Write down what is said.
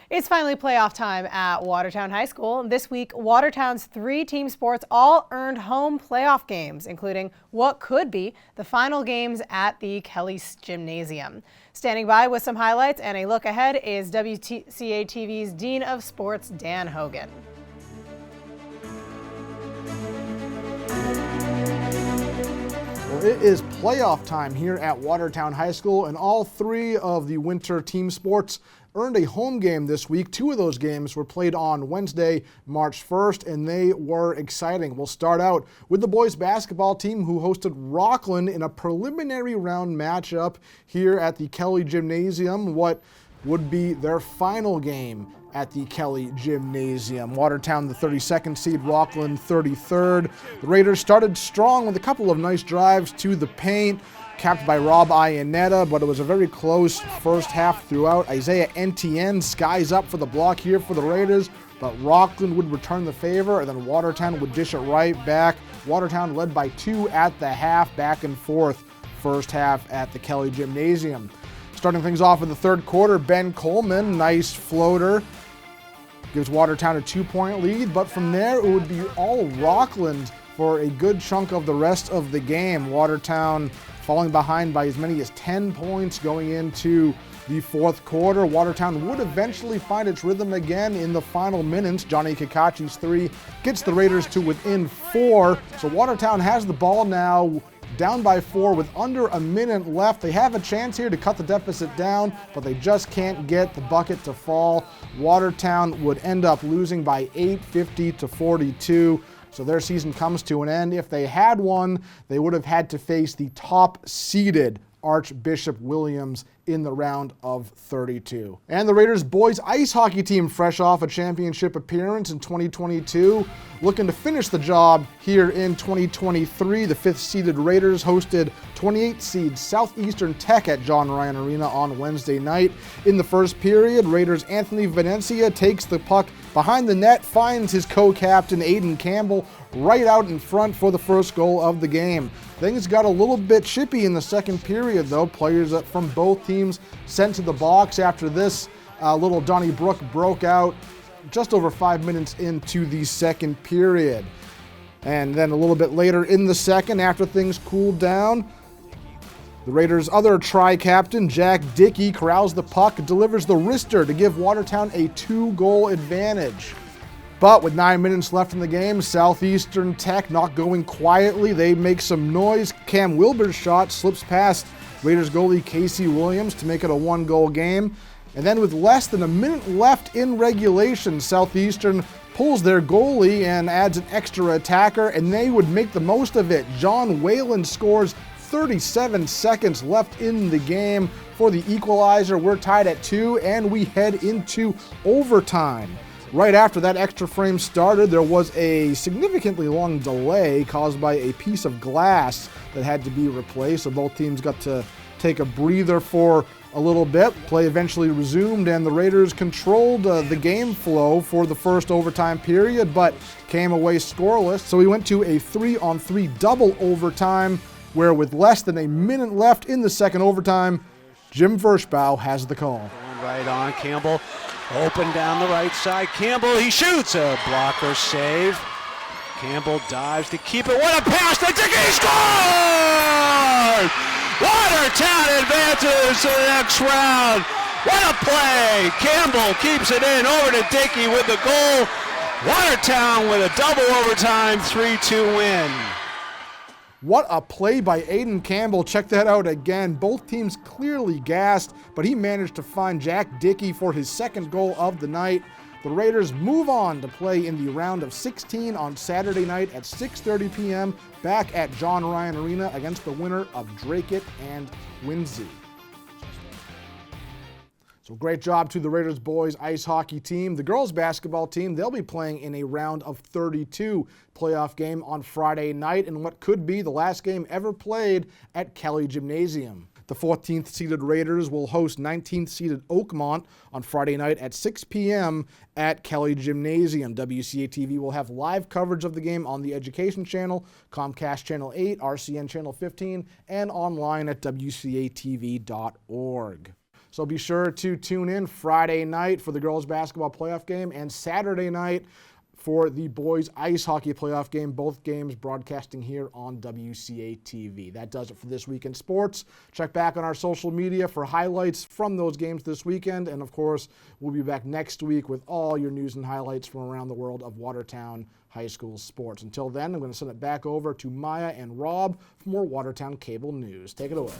It's finally playoff time at Watertown High School. This week, Watertown's 3 team sports all earned home playoff games, including what could be the final games at the Kelly Gymnasium. Standing by with some highlights and a look ahead is WCA TV's Dean of Sports, Dan Hogan. Well, it is playoff time here at Watertown High School, and all 3 of the winter team sports earned a home game this week. 2 of those games were played on Wednesday, March 1st, and they were exciting. We'll start out with the boys basketball team, who hosted Rockland in a preliminary round matchup here at the Kelly Gymnasium, what would be their final game at the Kelly Gymnasium. Watertown, the 32nd seed, Rockland, 33rd. The Raiders started strong with a couple of nice drives to the paint, capped by Rob Iannetta, but it was a very close first half throughout. Isaiah Etienne skies up for the block here for the Raiders, but Rockland would return the favor, and then Watertown would dish it right back. Watertown led by 2 at the half, back and forth first half at the Kelly Gymnasium. Starting things off in the third quarter, Ben Coleman, nice floater, gives Watertown a 2-point lead, but from there it would be all Rockland for a good chunk of the rest of the game. Watertown falling behind by as many as 10 points going into the fourth quarter. Watertown would eventually find its rhythm again in the final minutes. Johnny Kakachi's 3 gets the Raiders to within 4. So Watertown has the ball now, down by 4 with under a minute left. They have a chance here to cut the deficit down, but they just can't get the bucket to fall. Watertown would end up losing by 8, 50-42. So their season comes to an end. If they had won, they would have had to face the top-seeded Archbishop Williams in the round of 32. And the Raiders boys ice hockey team, fresh off a championship appearance in 2022, looking to finish the job here in 2023. The 5th-seeded Raiders hosted 28th-seed Southeastern Tech at John Ryan Arena on Wednesday night. In the first period, Raiders' Anthony Venencia takes the puck behind the net, finds his co-captain Aiden Campbell right out in front for the first goal of the game. Things got a little bit chippy in the second period, though. Players from both teams sent to the box after this. Little Donnybrook broke out just over 5 minutes into the second period. And then a little bit later in the second, after things cooled down, the Raiders' other tri-captain, Jack Dickey, corrals the puck, delivers the wrister to give Watertown a 2-goal advantage. But with 9 minutes left in the game, Southeastern Tech not going quietly. They make some noise. Cam Wilbur's shot slips past Raiders goalie Casey Williams to make it a 1-goal game. And then with less than a minute left in regulation, Southeastern pulls their goalie and adds an extra attacker, and they would make the most of it. John Whalen scores 37 seconds left in the game for the equalizer. We're tied at 2, and we head into overtime. Right after that extra frame started, there was a significantly long delay caused by a piece of glass that had to be replaced, so both teams got to take a breather for a little bit. Play eventually resumed, and the Raiders controlled the game flow for the first overtime period, but came away scoreless. So we went to a 3-on-3 double overtime, where with less than a minute left in the second overtime, Jim Vershbow has the call. Going right on, Campbell open down the right side. Campbell, he shoots, a blocker save. Campbell dives to keep it. What a pass to Dickey, scored! Watertown advances to the next round. What a play! Campbell keeps it in over to Dickey with the goal. Watertown with a double overtime 3-2 win. What a play by Aiden Campbell. Check that out again. Both teams clearly gassed, but he managed to find Jack Dickey for his second goal of the night. The Raiders move on to play in the round of 16 on Saturday night at 6:30 p.m. back at John Ryan Arena against the winner of Dracut and Windsor. So great job to the Raiders boys ice hockey team. The girls basketball team, they'll be playing in a round of 32 playoff game on Friday night in what could be the last game ever played at Kelly Gymnasium. The 14th seeded Raiders will host 19th seeded Oakmont on Friday night at 6 p.m. at Kelly Gymnasium. WCA TV will have live coverage of the game on the Education Channel, Comcast Channel 8, RCN Channel 15, and online at WCATV.org. So be sure to tune in Friday night for the girls basketball playoff game and Saturday night for the boys ice hockey playoff game, both games broadcasting here on WCA TV. That does it for this week in sports. Check back on our social media for highlights from those games this weekend. And of course, we'll be back next week with all your news and highlights from around the world of Watertown High School sports. Until then, I'm going to send it back over to Maya and Rob for more Watertown Cable news. Take it away.